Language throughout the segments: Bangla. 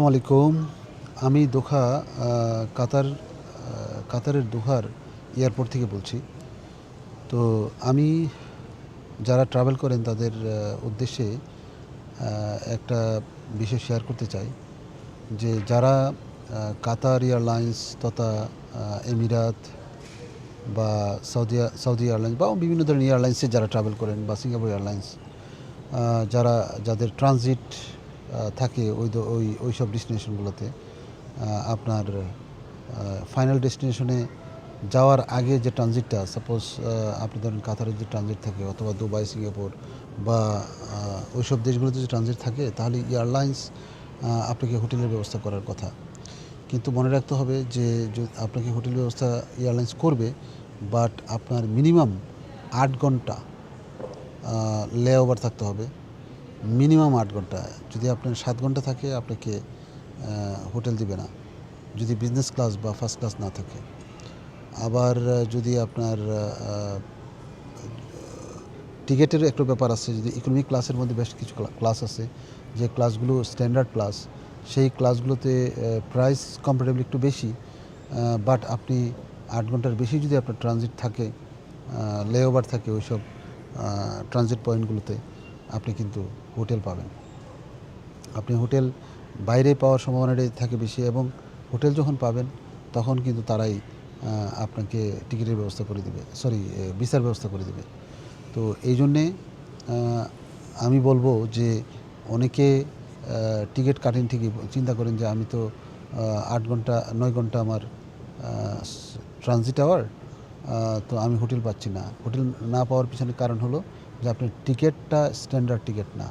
আসসালামু আলাইকুম। আমি দোহা কাতারের দোহার এয়ারপোর্ট থেকে বলছি। তো আমি যারা ট্রাভেল করেন তাদের উদ্দেশ্যে একটা বিষয় শেয়ার করতে চাই যে যারা কাতার এয়ারলাইন্স তথা এমিরাত বা সৌদি এয়ারলাইন্স বা বিভিন্ন ধরনের এয়ারলাইন্সে যারা ট্রাভেল করেন বা সিঙ্গাপুর এয়ারলাইন্স যাদের ট্রানজিট থাকে ওই সব ডেস্টিনেশনগুলোতে আপনার ফাইনাল ডেস্টিনেশনে যাওয়ার আগে যে ট্রানজিটটা সাপোজ আপনি ধরেন কাতারের যে ট্রানজিট থাকে অথবা দুবাই সিঙ্গাপুর বা ওই সব দেশগুলোতে যে ট্রানজিট থাকে তাহলে এয়ারলাইন্স আপনাকে হোটেলের ব্যবস্থা করার কথা। কিন্তু মনে রাখতে হবে যে আপনাকে হোটেল ব্যবস্থা এয়ারলাইন্স করবে, বাট আপনার মিনিমাম 8 ঘন্টা লেওভার থাকতে হবে। মিনিমাম 8 ঘন্টা। যদি আপনার 7 ঘন্টা থাকে আপনাকে হোটেল দিবে না, যদি বিজনেস ক্লাস বা ফার্স্ট ক্লাস না থাকে। আবার যদি আপনার টিকিটের একটা ব্যাপার আছে, যদি ইকোনমিক ক্লাসের মধ্যে বেশ কিছু ক্লাস আছে যে ক্লাসগুলো স্ট্যান্ডার্ড ক্লাস, সেই ক্লাসগুলোতে প্রাইস কম্পারেবলি একটু বেশি, বাট আপনি 8 ঘন্টার বেশি যদি আপনার ট্রানজিট থাকে, লেওভার থাকে ওইসব ট্রানজিট পয়েন্টগুলোতে, আপনি কিন্তু হোটেল পাবেন। আপনি হোটেল বাইরে পাওয়ার সম্ভাবনাটাই থাকে বেশি, এবং হোটেল যখন পাবেন তখন কিন্তু তারাই আপনাকে টিকিটের ব্যবস্থা করে দেবে, ভিসার ব্যবস্থা করে দেবে। তো এই জন্যে আমি বলবো যে অনেকে টিকিট কাটেন ঠিকই, চিন্তা করেন যে আমি তো 8 ঘন্টা 9 ঘন্টা আমার ট্রানজিট আওয়ার, তো আমি হোটেল পাচ্ছি না। হোটেল না পাওয়ার পিছনে কারণ হলো যে আপনার টিকিটটা স্ট্যান্ডার্ড টিকিট না,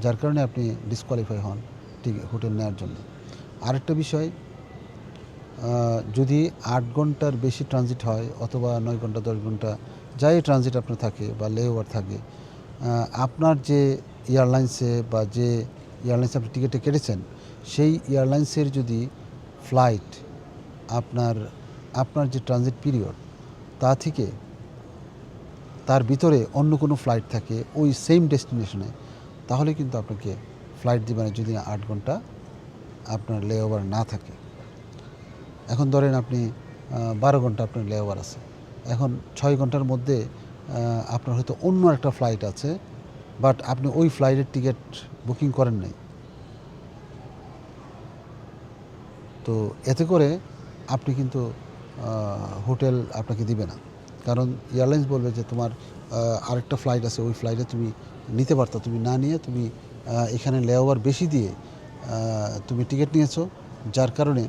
যার কারণে আপনি ডিসকোয়ালিফাই হন হোটেল নেওয়ার জন্য। আরেকটা বিষয়, যদি 8 ঘন্টার বেশি ট্রানজিট হয় অথবা 9 ঘন্টা 10 ঘন্টা যাই ট্রানজিট আপনার থাকে বা লেওভার থাকে, আপনার যে এয়ারলাইন্সে বা যে এয়ারলাইন্সে আপনি টিকিটে কেটেছেন সেই এয়ারলাইন্সের যদি ফ্লাইট আপনার যে ট্রানজিট পিরিয়ড তা থেকে তার ভিতরে অন্য কোনো ফ্লাইট থাকে ওই সেম ডেস্টিনেশনে, তাহলে কিন্তু আপনাকে ফ্লাইট দিবে না যদি 8 ঘন্টা আপনার লেওভার না থাকে। এখন ধরেন আপনি 12 ঘন্টা আপনার লেওভার আছে, এখন 6 ঘন্টার মধ্যে আপনার হয়তো অন্য একটা ফ্লাইট আছে, বাট আপনি ওই ফ্লাইটের টিকিট বুকিং করেন নাই। তো এতে করে আপনি কিন্তু হোটেল আপনাকে দিবে না, কারণ এয়ারলাইন্স বলবে যে তোমার আরেকটা ফ্লাইট আছে, ওই ফ্লাইটে তুমি নিতে পারতো, তুমি না নিয়ে তুমি এখানে লেওভার বেশি দিয়ে তুমি টিকিট নিয়েছো, যার কারণে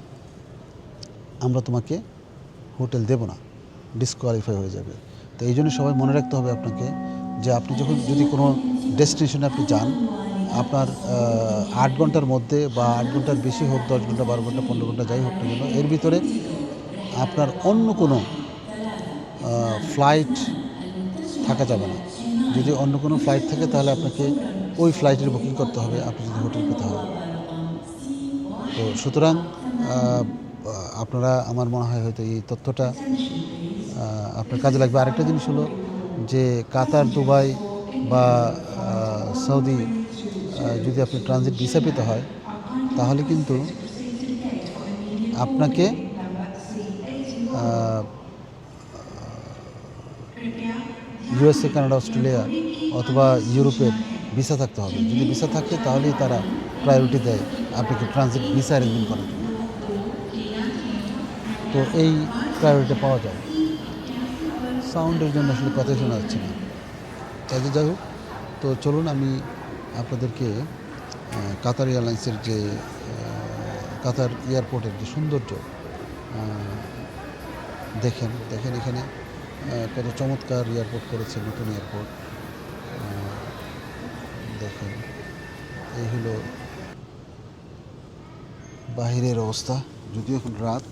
আমরা তোমাকে হোটেল দেব না, ডিসকোয়ালিফাই হয়ে যাবে। তো এই জন্য সবাই মনে রাখতে হবে আপনাকে যে আপনি যদি কোনো ডেস্টিনেশনে আপনি যান, আপনার 8 ঘন্টার মধ্যে বা 8 ঘন্টার বেশি হোক, 10 ঘন্টা 12 ঘন্টা 15 ঘন্টা যাই হোক না কেন, এর ভিতরে আপনার অন্য কোনো ফ্লাইট থাকা যাবে না। যদি অন্য কোনো ফ্লাইট থাকে তাহলে আপনাকে ওই ফ্লাইটের বুকিং করতে হবে আপনি যদি হোটেল পেতে হয়। তো সুতরাং আপনারা, আমার মনে হয় হয়তো এই তথ্যটা আপনার কাজে লাগবে। আরেকটা জিনিস হলো যে কাতার, দুবাই বা সৌদি যদি আপনি ট্রানজিট ভিসা পেতে হয় তাহলে কিন্তু আপনাকে ইউএসএ, কানাডা, অস্ট্রেলিয়া অথবা ইউরোপের ভিসা থাকতে হবে। যদি ভিসা থাকে তাহলেই তারা প্রায়োরিটি দেয় আপনাকে ট্রানজিট ভিসা অ্যারেঞ্জমেন্ট করার জন্য। তো এই প্রায়োরিটি পাওয়া যায়। সাউন্ডের জন্য আসলে কথাই শোনা যাচ্ছে না। কাজে যাই হোক, তো চলুন আমি আপনাদেরকে কাতার এয়ারলাইন্সের যে কাতার এয়ারপোর্টের যে সৌন্দর্য দেখেন এখানে কত চমৎকার এয়ারপোর্ট করেছে, নতুন এয়ারপোর্ট। দেখেন, এই হলো বাহিরের অবস্থা, যদিও এখন রাত।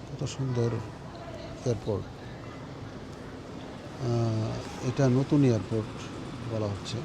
কত সুন্দর এয়ারপোর্ট। এটা নতুন এয়ারপোর্ট বলা হচ্ছে।